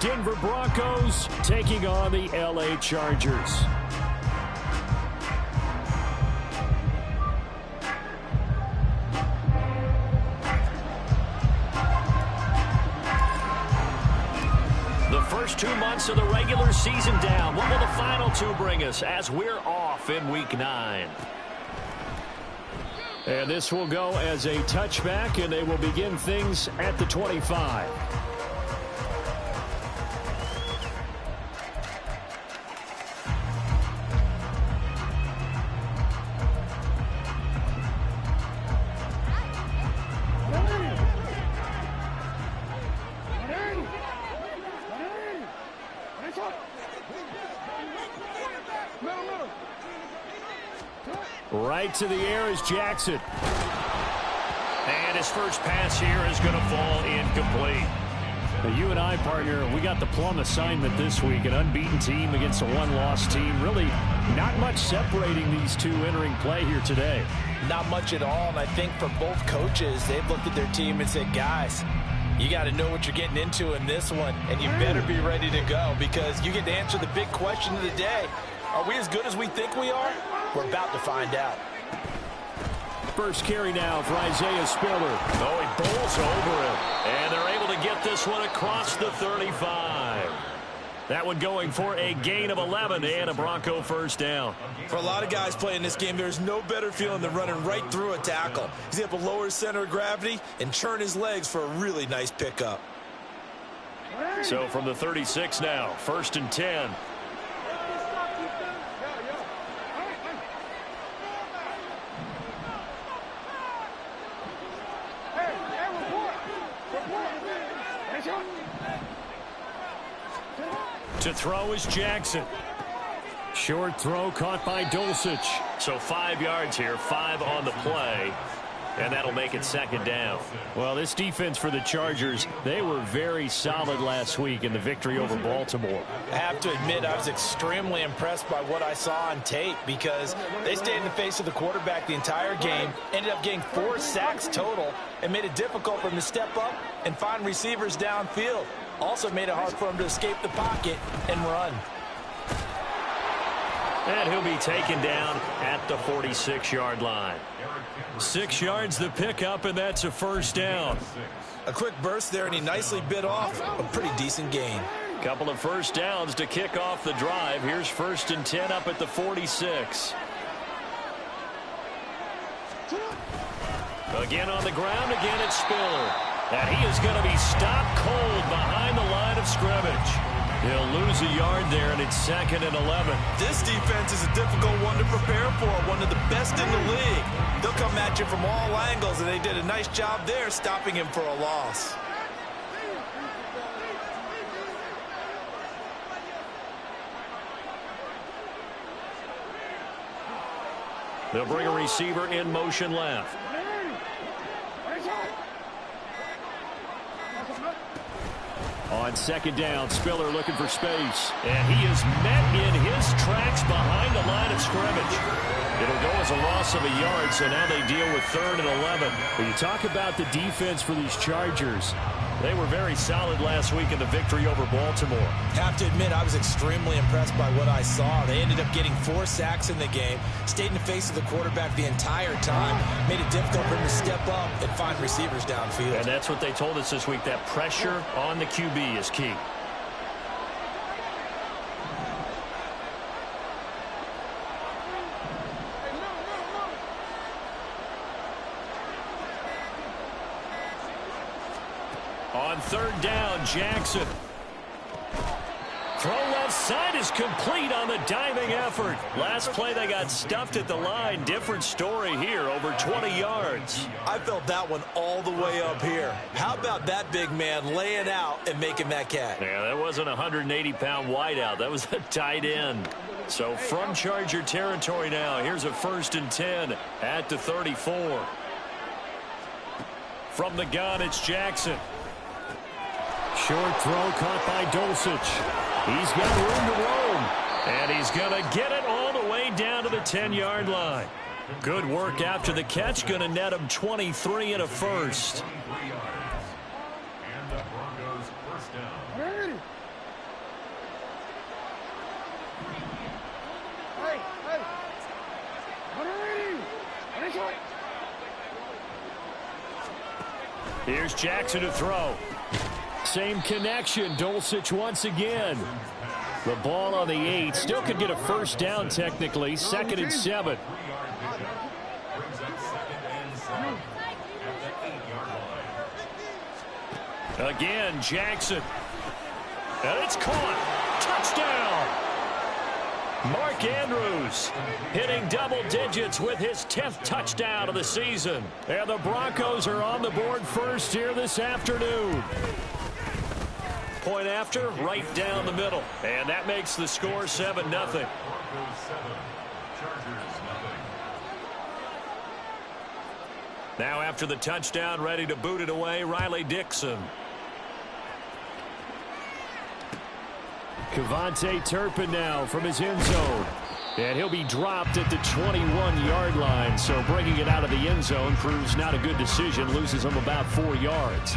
Denver Broncos taking on the L.A. Chargers. The first 2 months of the regular season down. What will the final two bring us as we're off in Week 9? And this will go as a touchback, and they will begin things at the 25. Right to the air is Jackson. And his first pass here is going to fall incomplete. Now, you and I, partner, we got the plum assignment this week. An unbeaten team against a one-loss team. Really not much separating these two entering play here today. Not much at all, and I think for both coaches, they've looked at their team and said, guys, you got to know what you're getting into in this one, and you better be ready to go because you get to answer the big question of the day. Are we as good as we think we are? We're about to find out. First carry now for Isaiah Spiller. Oh, he bowls over him. And they're able to get this one across the 35. That one going for a gain of 11 and a Bronco first down. For a lot of guys playing this game, there's no better feeling than running right through a tackle. He's able to lower his center of gravity and turn his legs for a really nice pickup. So from the 36 now, 1st and 10. To throw is Jackson. Short throw caught by Dulcich. So 5 yards here, 5 on the play. And that'll make it 2nd down. Well, this defense for the Chargers, they were very solid last week in the victory over Baltimore. I have to admit, I was extremely impressed by what I saw on tape because they stayed in the face of the quarterback the entire game, ended up getting 4 sacks total, and made it difficult for him to step up and find receivers downfield. Also made it hard for him to escape the pocket and run. And he'll be taken down at the 46-yard line. 6 yards the pickup, and that's a first down. A quick burst there, and he nicely bit off a pretty decent gain. Couple of first downs to kick off the drive. Here's 1st and 10 up at the 46. Again on the ground, again it's Spiller. And he is going to be stopped cold behind the line of scrimmage. He'll lose a yard there, and it's 2nd and 11. This defense is a difficult one to prepare for, one of the best in the league. They'll come at you from all angles, and they did a nice job there stopping him for a loss. They'll bring a receiver in motion left. On 2nd down, Spiller looking for space. And he is met in his tracks behind the line of scrimmage. It'll go as a loss of a yard, so now they deal with 3rd and 11. When you talk about the defense for these Chargers, they were very solid last week in the victory over Baltimore. Have to admit, I was extremely impressed by what I saw. They ended up getting 4 sacks in the game, stayed in the face of the quarterback the entire time, made it difficult for him to step up and find receivers downfield. And that's what they told us this week, that pressure on the QB is key. On 3rd down, Jackson. Throw left side is complete on the diving effort. Last play they got stuffed at the line. Different story here, over 20 yards. I felt that one all the way up here. How about that big man laying out and making that catch? Yeah, that wasn't a 180-pound wideout. That was a tight end. So from Charger territory now, here's a 1st and 10 at the 34. From the gun, it's Jackson. Short throw caught by Dulcich. He's got room to roam. And he's going to get it all the way down to the 10-yard line. Good work after the catch. Going to net him 23 and a first. Here's Jackson to throw. Same connection. Dulcich once again. The ball on the 8. Still could get a first down technically. 2nd and 7. Again, Jackson. And it's caught. Touchdown. Mark Andrews hitting double digits with his 10th touchdown of the season. And the Broncos are on the board first here this afternoon. Point after, right down the middle. And that makes the score 7-0. Now after the touchdown, ready to boot it away, Riley Dixon. Kevontae Turpin now from his end zone. And he'll be dropped at the 21-yard line. So bringing it out of the end zone proves not a good decision. Loses him about 4 yards.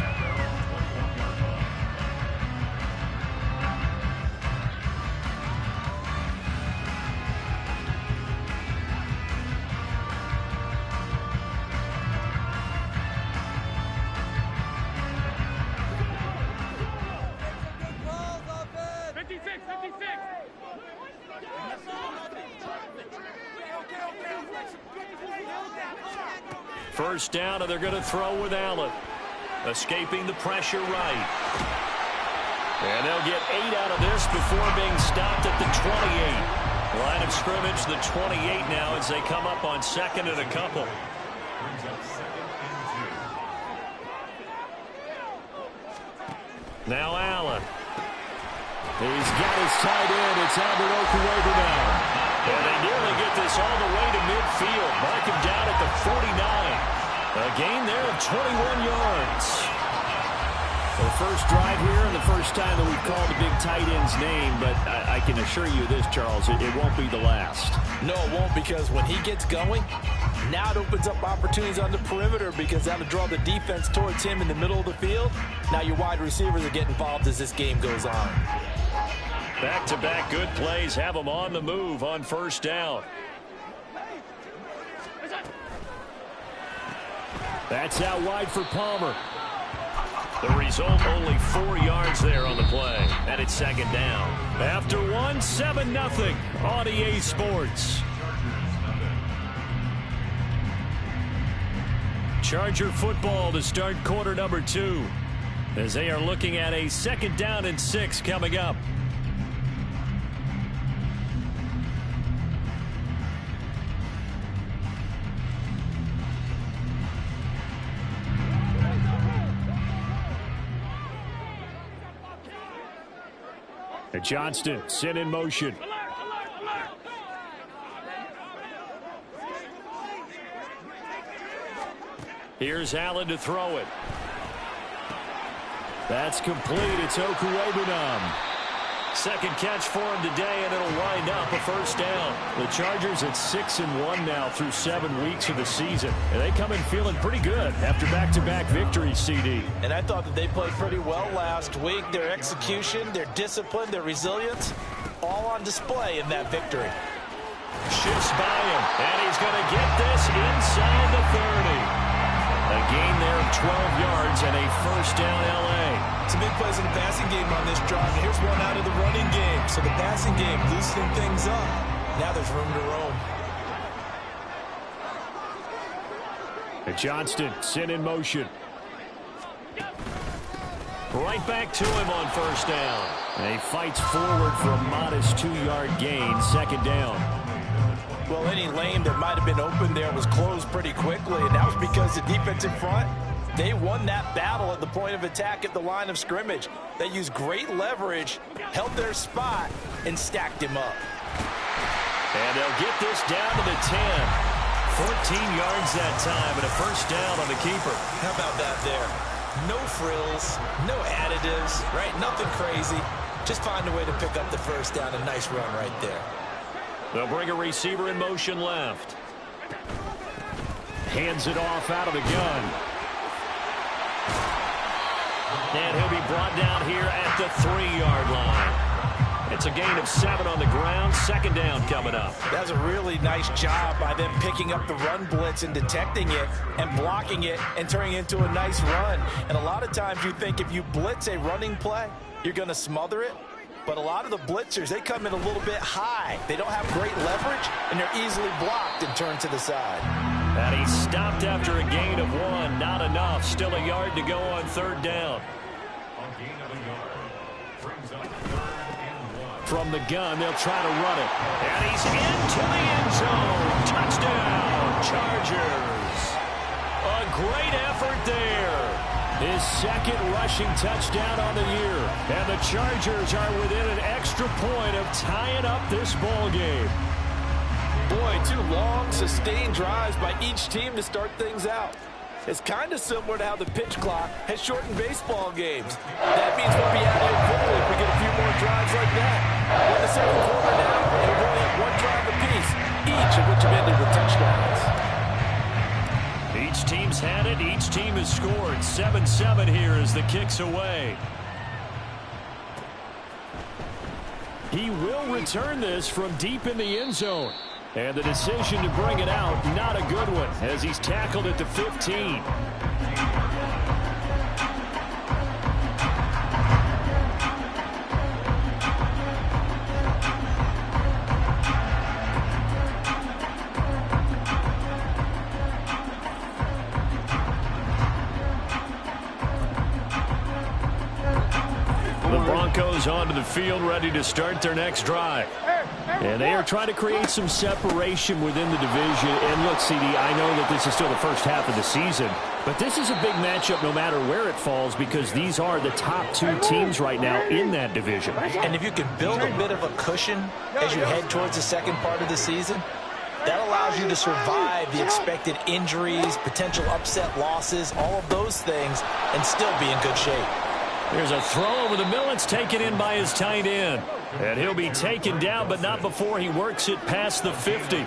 First down, and they're going to throw with Allen. Escaping the pressure right. And they'll get 8 out of this before being stopped at the 28. Line of scrimmage, the 28 now as they come up on 2nd and a couple. Now Allen. He's got his tight end. It's Albert Okuwebe now. And they nearly get this all the way to midfield. Mark him down at the 49. A gain there of 21 yards. The first drive here and the first time that we've called the big tight end's name, but I can assure you this, Charles, it won't be the last. No, it won't, because when he gets going, now it opens up opportunities on the perimeter because that'll draw the defense towards him in the middle of the field. Now your wide receivers are getting involved as this game goes on. Back-to-back good plays have them on the move on first down. That's out wide for Palmer. The result, only 4 yards there on the play. And it's 2nd down. After one, 7-0 on EA Sports. Charger football to start quarter number 2. As they are looking at a 2nd down and 6 coming up. And Johnston sent in motion. Here's Allen to throw it. That's complete. It's Okuwebe. Second catch for him today, and it'll wind up a first down. The Chargers at 6-1 now through 7 weeks of the season. And they come in feeling pretty good after back-to-back victories, CD. And I thought that they played pretty well last week. Their execution, their discipline, their resilience, all on display in that victory. Shifts by him, and he's going to get this inside the 30. A gain there of 12 yards and a first down L.A. Some big plays in the passing game on this drive. Here's one out of the running game. So the passing game loosening things up. Now there's room to roam. And Johnston sent in motion. Right back to him on first down. And he fights forward for a modest 2-yard gain. 2nd down. Well, any lane that might have been open there was closed pretty quickly, and that was because the defense in front, they won that battle at the point of attack at the line of scrimmage. They used great leverage, held their spot, and stacked him up. And they'll get this down to the 10. 14 yards that time, and a first down on the keeper. How about that there? No frills, no additives, right? Nothing crazy. Just find a way to pick up the first down. A nice run right there. They'll bring a receiver in motion left. Hands it off out of the gun. And he'll be brought down here at the 3-yard line. It's a gain of 7 on the ground. Second down coming up. That's a really nice job by them picking up the run blitz and detecting it and blocking it and turning it into a nice run. And a lot of times you think if you blitz a running play, you're going to smother it. But a lot of the blitzers, they come in a little bit high. They don't have great leverage, and they're easily blocked and turned to the side. And he stopped after a gain of 1. Not enough. Still a yard to go on third down. From the gun, they'll try to run it. And he's into the end zone. Touchdown, Chargers. A great effort there. His second rushing touchdown on the year. And the Chargers are within an extra point of tying up this ball game. Boy, 2 long, sustained drives by each team to start things out. It's kind of similar to how the pitch clock has shortened baseball games. That means we'll be out here quickly if we get a few more drives like that. We're in the second quarter now, and we've only had 1 drive apiece, each of which have ended with touchdowns. Each team's had it. Each team has scored. 7-7 here as the kick's away. He will return this from deep in the end zone. And the decision to bring it out, not a good one, as he's tackled at the 15. The Broncos onto the field, ready to start their next drive. And they are trying to create some separation within the division. And look, CD, I know that this is still the first half of the season, but this is a big matchup no matter where it falls because these are the top 2 teams right now in that division. And if you can build a bit of a cushion as you head towards the second part of the season, that allows you to survive the expected injuries, potential upset losses, all of those things, and still be in good shape. There's a throw over the middle. It's taken in by his tight end. And he'll be taken down, but not before he works it past the 50.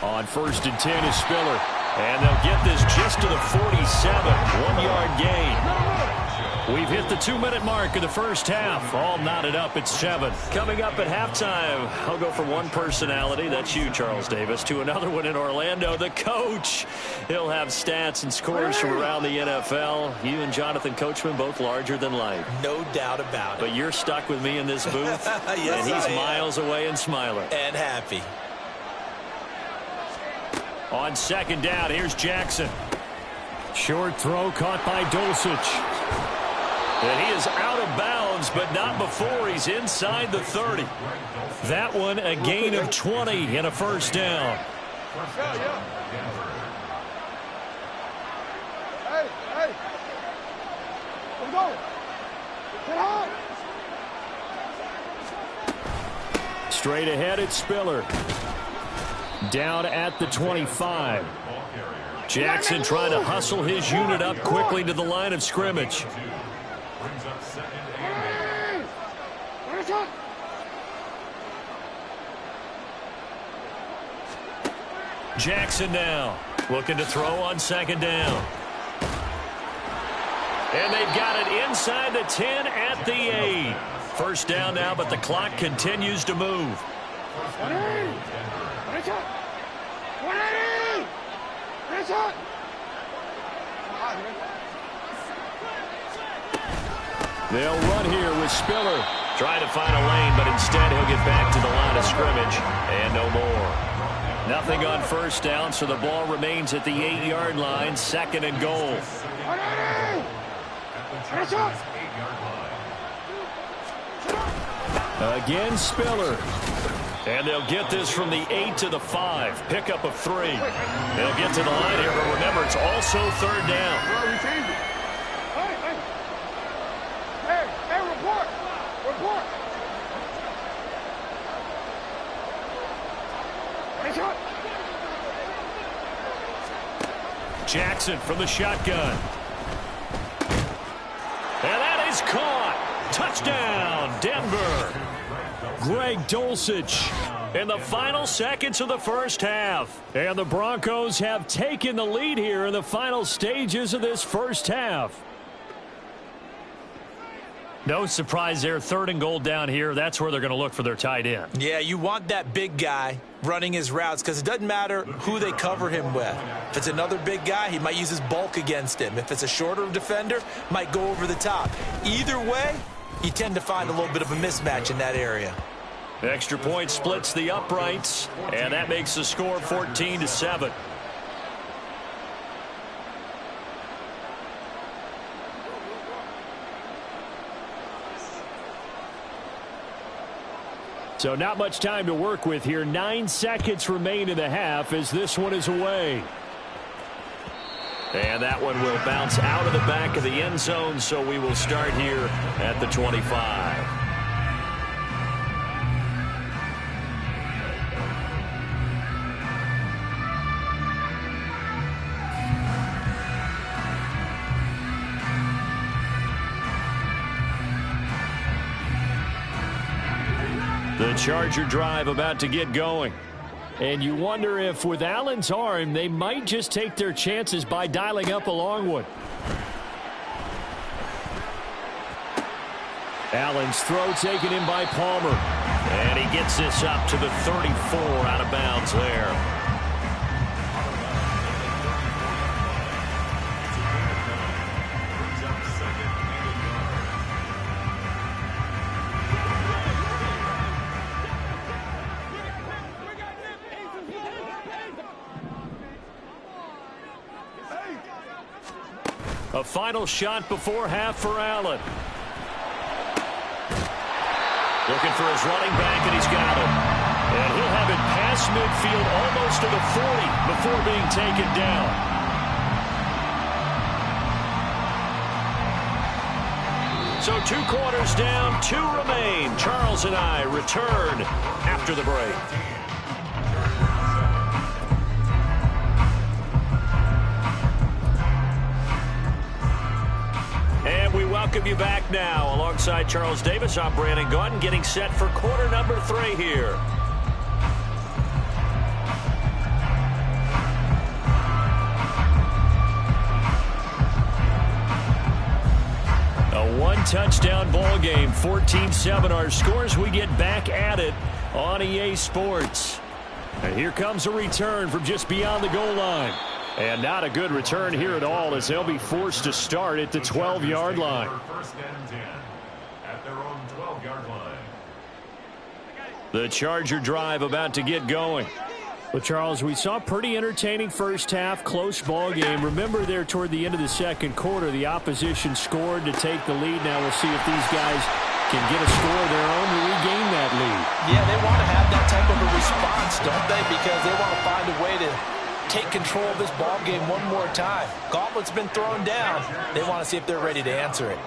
On 1st and 10 is Spiller. And they'll get this just to the 47. 1-yard gain. We've hit the 2-minute mark of the first half. All knotted up at 7. Coming up at halftime, I'll go from one personality, that's you, Charles Davis, to another one in Orlando, the coach. He'll have stats and scores from around the NFL. You and Jonathan Coachman, both larger than life. No doubt about it. But you're stuck with me in this booth, yes, and he's miles away and smiling. And happy. On second down, here's Jackson. Short throw caught by Dulcich. And he is out of bounds, but not before he's inside the 30. That one a gain of 20 and a first down. Straight ahead, it's Spiller. Down at the 25. Jackson trying to hustle his unit up quickly to the line of scrimmage. Jackson now looking to throw on second down. And they've got it inside the 10 at the 8. First down now, but the clock continues to move. They'll run here with Spiller. Trying to find a lane, but instead he'll get back to the line of scrimmage. And no more. Nothing on first down, so the ball remains at the 8-yard line. 2nd and goal. Again, Spiller. And they'll get this from the 8 to the 5. Pickup of 3. They'll get to the line here, but remember, it's also third down. Jackson from the shotgun. And that is caught. Touchdown, Denver. Greg Dulcich in the final seconds of the first half. And the Broncos have taken the lead here in the final stages of this first half. No surprise there. 3rd and goal down here. That's where they're going to look for their tight end. Yeah, you want that big guy running his routes because it doesn't matter who they cover him with. If it's another big guy, he might use his bulk against him. If it's a shorter defender, might go over the top. Either way, you tend to find a little bit of a mismatch in that area. Extra point splits the uprights, and that makes the score 14-7. So not much time to work with here. 9 seconds remain in the half as this one is away. And that one will bounce out of the back of the end zone, so we will start here at the 25. The Charger drive about to get going. And you wonder if with Allen's arm, they might just take their chances by dialing up a long one. Allen's throw taken in by Palmer. And he gets this up to the 34 out of bounds there. A final shot before half for Allen. Looking for his running back, and he's got him. And he'll have it past midfield almost to the 40 before being taken down. So 2 quarters down, 2 remain. Charles and I return after the break. And we welcome you back now. Alongside Charles Davis, I'm Brandon Gaudin, getting set for quarter number 3 here. A 1-touchdown ball game, 14-7 our scores. We get back at it on EA Sports. And here comes a return from just beyond the goal line. And not a good return here at all, as they'll be forced to start at the 12-yard line. First and 10 at their own 12-yard line. The Charger drive about to get going. Well, Charles, we saw a pretty entertaining first half, close ball game. Remember there toward the end of the second quarter, the opposition scored to take the lead. Now we'll see if these guys can get a score of their own to regain that lead. Yeah, they want to have that type of a response, don't they? Because they want to find a way to take control of this ball game one more time. Gauntlet's been thrown down. They want to see if they're ready to answer it.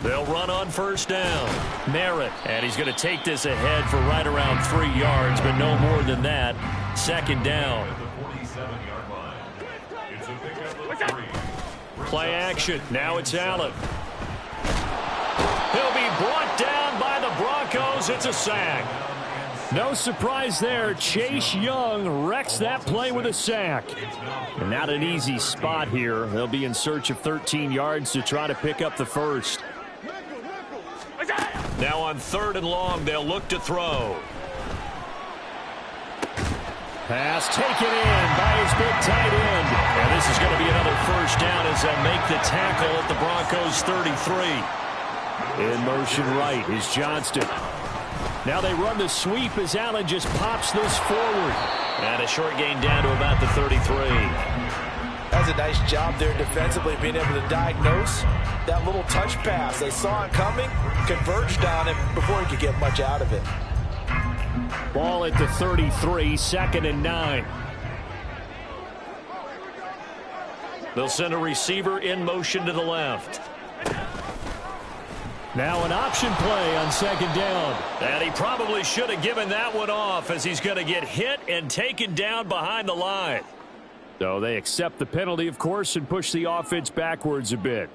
They'll run on first down. Merritt, and he's going to take this ahead for right around 3 yards, but no more than that. Second down. At the 47-yard line. It's a pickup of 3. Play action. Now it's Allen. He'll be brought down by the Broncos. It's a sack. No surprise there. Chase Young wrecks that play with a sack. And not an easy spot here. They'll be in search of 13 yards to try to pick up the first. Now on 3rd and long, they'll look to throw. Pass taken in by his big tight end. And this is going to be another first down as they'll make the tackle at the Broncos 33. In motion right is Johnston. Now they run the sweep as Allen just pops this forward. And a short gain down to about the 33. That's a nice job there defensively, being able to diagnose that little touch pass. They saw it coming, converged on it before he could get much out of it. Ball at the 33, 2nd and 9. They'll send a receiver in motion to the left. Now an option play on 2nd down. And he probably should have given that one off, as he's going to get hit and taken down behind the line. So they accept the penalty, of course, and push the offense backwards a bit.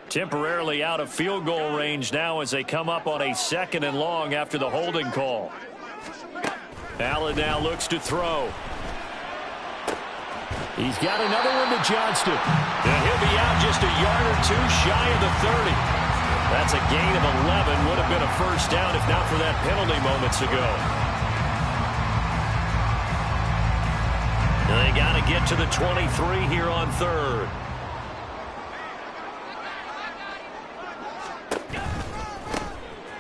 Temporarily out of field goal range now as they come up on a 2nd and long after the holding call. Allen now looks to throw. He's got another one to Johnston. And he'll be out just a yard or two shy of the 30. That's a gain of 11. Would have been a first down if not for that penalty moments ago. And they got to get to the 23 here on third.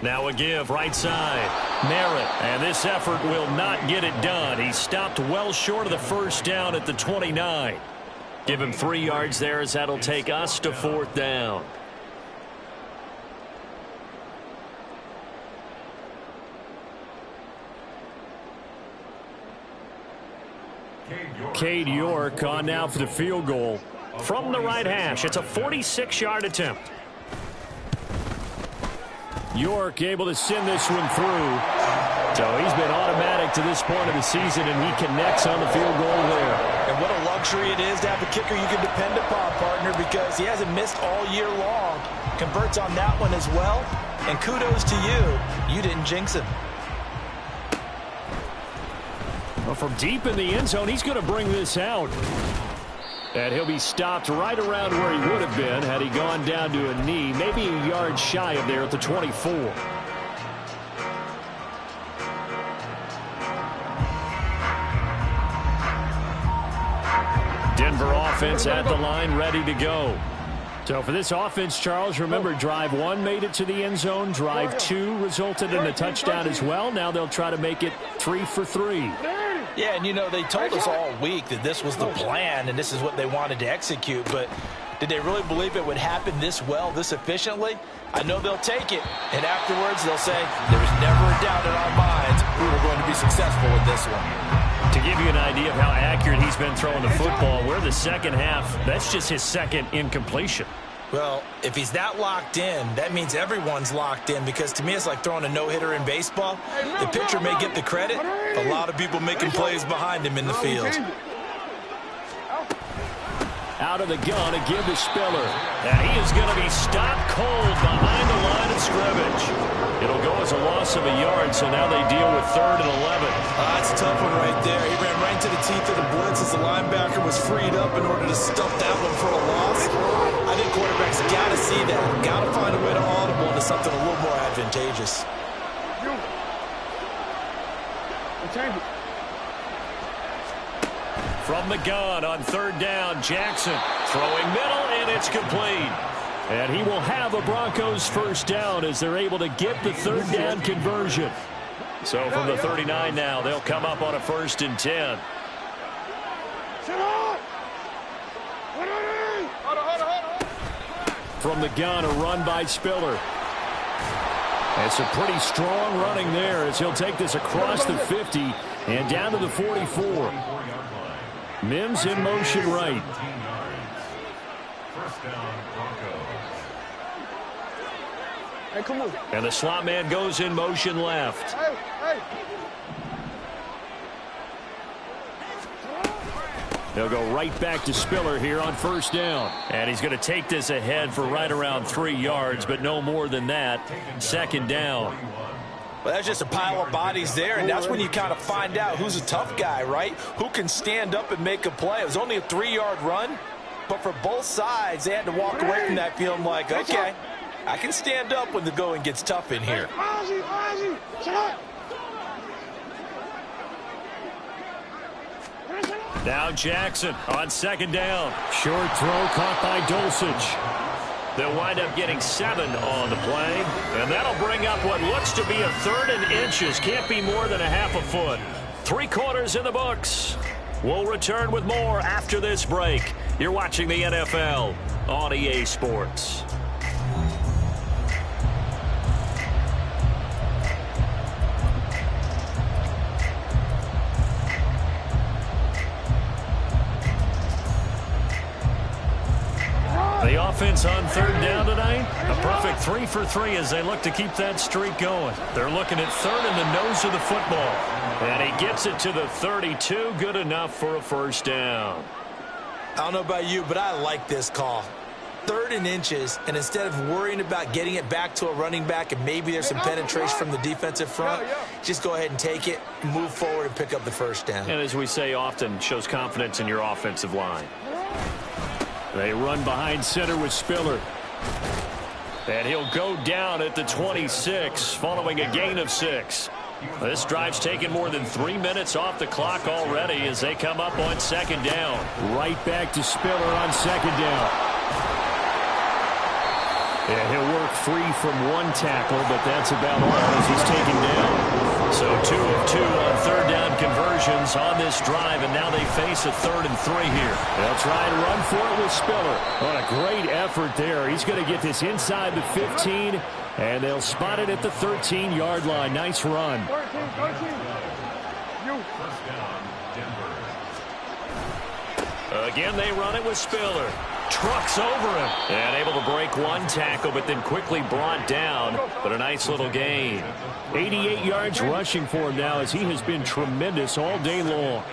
Now a give right side. Merritt, and this effort will not get it done. He stopped well short of the first down at the 29. Give him 3 yards there as that'll take us to fourth down. Cade York on now for the field goal from the right hash. It's a 46-yard attempt. York able to send this one through. So he's been automatic to this point of the season, and he connects on the field goal there. And what a luxury it is to have a kicker you can depend upon, partner, because he hasn't missed all year long. Converts on that one as well. And kudos to you. You didn't jinx him. Well, from deep in the end zone, he's going to bring this out. And he'll be stopped right around where he would have been had he gone down to a knee, maybe a yard shy of there at the 24. Denver offense at the line, ready to go. So for this offense, Charles, remember drive 1 made it to the end zone. Drive 2 resulted in a touchdown as well. Now they'll try to make it 3 for 3. Yeah, and you know, they told us all week that this was the plan and this is what they wanted to execute, but did they really believe it would happen this well, this efficiently? I know they'll take it, and afterwards they'll say, there was never a doubt in our minds we were going to be successful with this one. To give you an idea of how accurate he's been throwing the football, we're the second half. That's just his second incompletion. Well, if he's that locked in, that means everyone's locked in, because to me it's like throwing a no-hitter in baseball. The pitcher may get the credit, a lot of people making plays behind him in the field. Out of the gun, a give to Spiller. And he is going to be stopped cold behind the line of scrimmage. It'll go as a loss of a yard, so now they deal with 3rd and 11. That's a tough one right there. He ran right to the teeth of the blitz as the linebacker was freed up in order to stuff that one for a loss. I think quarterbacks got to see that. Got to find a way to audible into something a little more advantageous. From the gun on 3rd down, Jackson throwing middle, and it's complete. And he will have a Broncos first down as they're able to get the 3rd down conversion. So from the 39 now, they'll come up on a 1st and 10. From the gun, a run by Spiller. It's a pretty strong running there as he'll take this across the 50 and down to the 44. Mims in motion right. And the slot man goes in motion left. They'll go right back to Spiller here on 1st down. And he's going to take this ahead for right around 3 yards, but no more than that. 2nd down. Well, that's just a pile of bodies there, and that's when you kind of find out who's a tough guy, right? Who can stand up and make a play. It was only a 3-yard run, but for both sides, they had to walk away from that feeling like, okay, I can stand up when the going gets tough in here. Now Jackson on 2nd down. Short throw caught by Dulcich. They'll wind up getting 7 on the play, and that'll bring up what looks to be a 3rd and inches. Can't be more than a half a foot. 3/4 in the books. We'll return with more after this break. You're watching the NFL on EA Sports. The offense on 3rd down tonight, a perfect 3 for 3 as they look to keep that streak going. They're looking at 3rd in the nose of the football. And he gets it to the 32, good enough for a first down. I don't know about you, but I like this call. 3rd and inches, and instead of worrying about getting it back to a running back and maybe there's some penetration from the defensive front, just go ahead and take it, move forward, and pick up the 1st down. And as we say often, shows confidence in your offensive line. They run behind center with Spiller. And he'll go down at the 26 following a gain of 6. This drive's taken more than 3 minutes off the clock already as they come up on 2nd down. Right back to Spiller on 2nd down. And he'll work free from 1 tackle, but that's about all as he's taken down. So 2 of 2 on 3rd down conversions on this drive, and now they face a 3rd and 3 here. They'll try and run for it with Spiller. What a great effort there. He's going to get this inside the 15, and they'll spot it at the 13-yard line. Nice run. 1st down, Denver. Again, they run it with Spiller. Trucks over him. And able to break 1 tackle, but then quickly brought down. But a nice little gain. 88 yards rushing for him now as he has been tremendous all day long.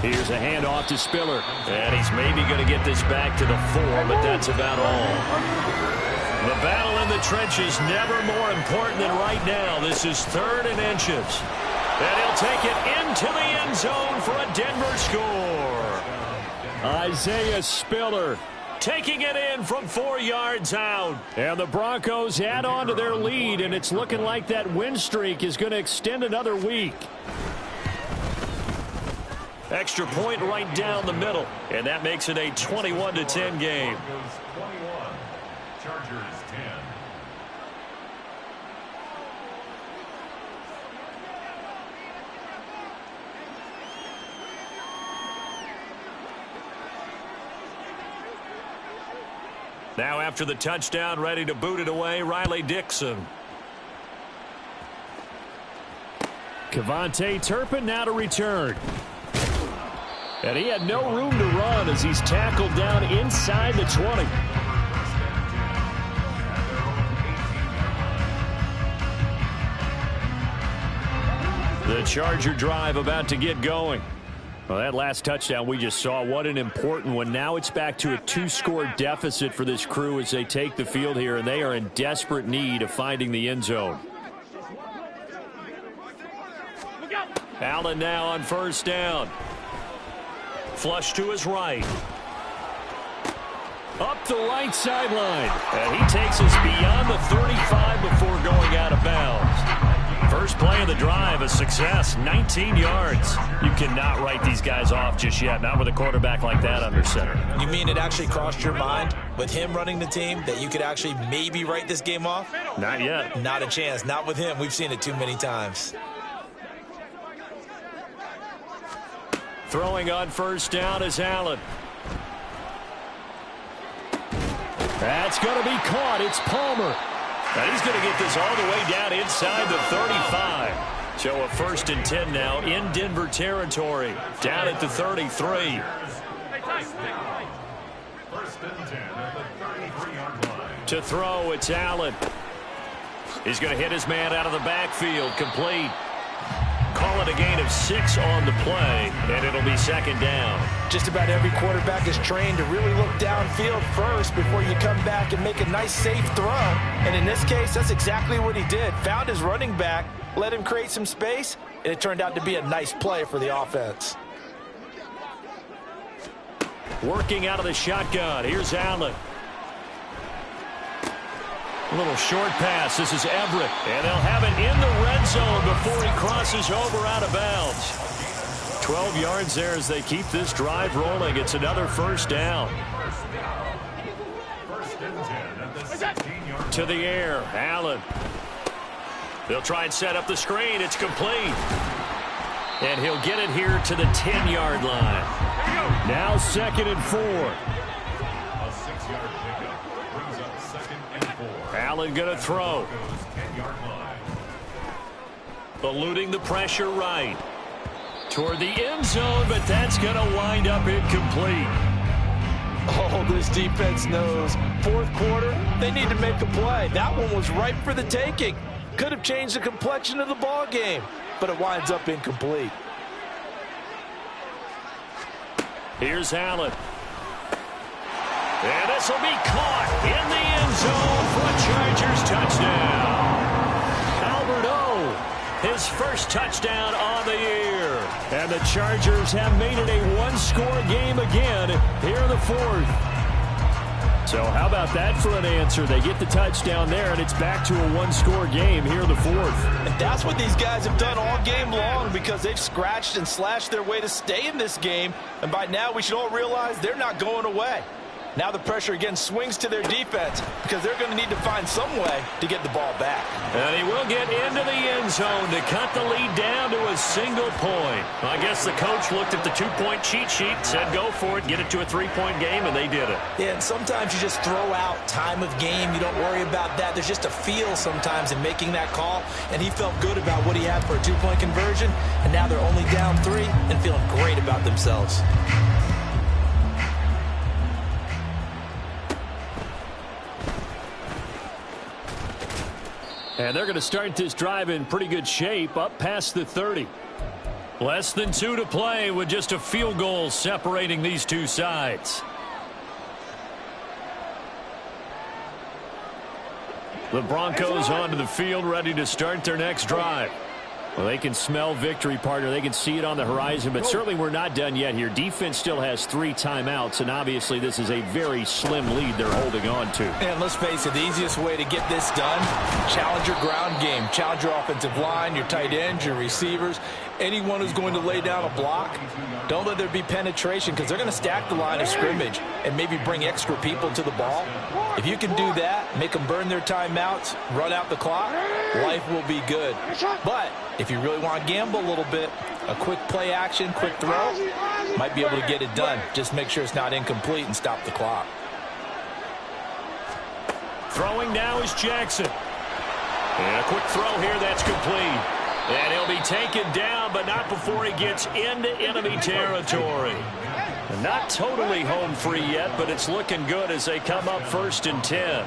Here's a handoff to Spiller. And he's maybe going to get this back to the 4, but that's about all. The battle in the trenches never more important than right now. This is 3rd and inches. And he'll take it into the end zone for a Denver score. Isaiah Spiller taking it in from 4 yards out. And the Broncos add on to their lead, and it's looking like that win streak is going to extend another week. Extra point right down the middle, and that makes it a 21-10 game. Broncos 21, Chargers 10. Now after the touchdown, ready to boot it away, Riley Dixon. Kevontae Turpin now to return. And he had no room to run as he's tackled down inside the 20. The Charger drive about to get going. Well, that last touchdown we just saw, what an important one. Now it's back to a 2-score deficit for this crew as they take the field here, and they are in desperate need of finding the end zone. Allen now on 1st down. Flush to his right. Up the right sideline. And he takes us beyond the 35 before going out of bounds. First play of the drive, a success, 19 yards. You cannot write these guys off just yet, not with a quarterback like that under center. You mean it actually crossed your mind with him running the team that you could actually maybe write this game off? Not yet. Not a chance. Not with him. We've seen it too many times. Throwing on 1st down is Allen. That's going to be caught. It's Palmer. And he's going to get this all the way down inside the 35. So a 1st and 10 now in Denver territory. Down at the 33. 1st and 10 at the 33-yard line. To throw, it's Allen. He's going to hit his man out of the backfield. Complete. Call it a gain of 6 on the play, and it'll be 2nd down. Just about every quarterback is trained to really look downfield first before you come back and make a nice, safe throw. And in this case, that's exactly what he did. Found his running back, let him create some space, and it turned out to be a nice play for the offense. Working out of the shotgun. Here's Allen. A little short pass. This is Everett. And they'll have it in the red zone before he crosses over out of bounds. 12 yards there as they keep this drive rolling. It's another 1st down. 1st and 10 at the 16-yard. To the air. Allen. They'll try and set up the screen. It's complete. And he'll get it here to the 10-yard line. Now 2nd and 4. A 6-yard pickup brings up 2nd and 4. Allen going to throw. 10-yard line. Eluding the pressure right. Toward the end zone, but that's going to wind up incomplete. Oh, this defense knows. 4th quarter, they need to make a play. That one was ripe for the taking. Could have changed the complexion of the ball game, but it winds up incomplete. Here's Allen. And this will be caught in the end zone for a Chargers touchdown. Albert O, his first touchdown on the year. And the Chargers have made it a one-score game again here in the fourth. So how about that for an answer? They get the touchdown there, and it's back to a one-score game here in the fourth. And that's what these guys have done all game long, because they've scratched and slashed their way to stay in this game. And by now, we should all realize they're not going away. Now the pressure again swings to their defense, because they're going to need to find some way to get the ball back. And he will get into the end zone to cut the lead down to a single point. I guess the coach looked at the two-point cheat sheet, said go for it, get it to a three-point game, and they did it. Yeah, and sometimes you just throw out time of game. You don't worry about that. There's just a feel sometimes in making that call, and he felt good about what he had for a two-point conversion, and now they're only down 3 and feeling great about themselves. And they're going to start this drive in pretty good shape, up past the 30. Less than 2 to play with just a field goal separating these two sides. The Broncos onto the field, ready to start their next drive. Well, they can smell victory, partner. They can see it on the horizon, but certainly we're not done yet here. Defense still has 3 timeouts, and obviously this is a very slim lead they're holding on to. And let's face it, the easiest way to get this done, challenge your ground game. Challenge your offensive line, your tight ends, your receivers, anyone who's going to lay down a block. Don't let there be penetration, because they're going to stack the line of scrimmage and maybe bring extra people to the ball. If you can do that, make them burn their timeouts, run out the clock, life will be good. But if you really want to gamble a little bit, a quick play action, quick throw, might be able to get it done. Just make sure it's not incomplete and stop the clock. Throwing now is Jackson. And a quick throw here, that's complete. And he'll be taken down, but not before he gets into enemy territory. And not totally home free yet, but it's looking good as they come up 1st and 10.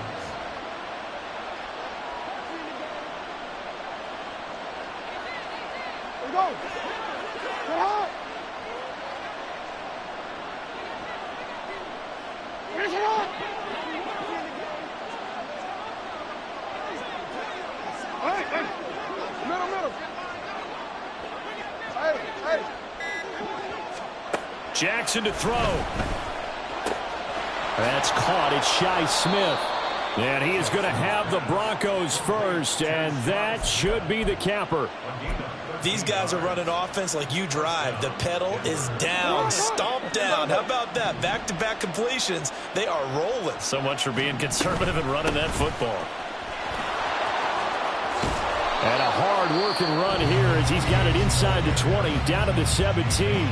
Jackson to throw. That's caught. It's Shi Smith. And he is going to have the Broncos first, and that should be the capper. These guys are running offense like you drive. The pedal is down, stomped down. How about that? Back-to-back completions. They are rolling. So much for being conservative and running that football. And a hard-working run here as he's got it inside the 20, down to the 17.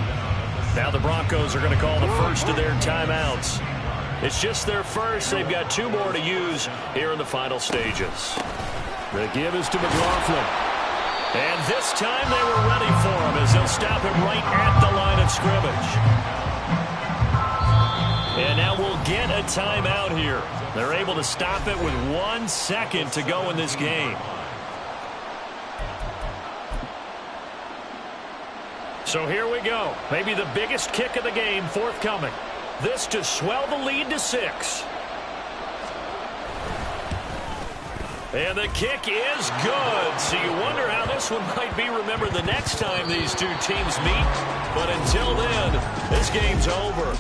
Now the Broncos are going to call the first of their timeouts. It's just their first. They've got 2 more to use here in the final stages. The give is to McLaughlin. And this time they were ready for him as they'll stop him right at the line of scrimmage. And now we'll get a timeout here. They're able to stop it with 1 second to go in this game. So here we go. Maybe the biggest kick of the game forthcoming. This to swell the lead to 6. And the kick is good. So you wonder how this one might be remembered the next time these two teams meet. But until then, this game's over.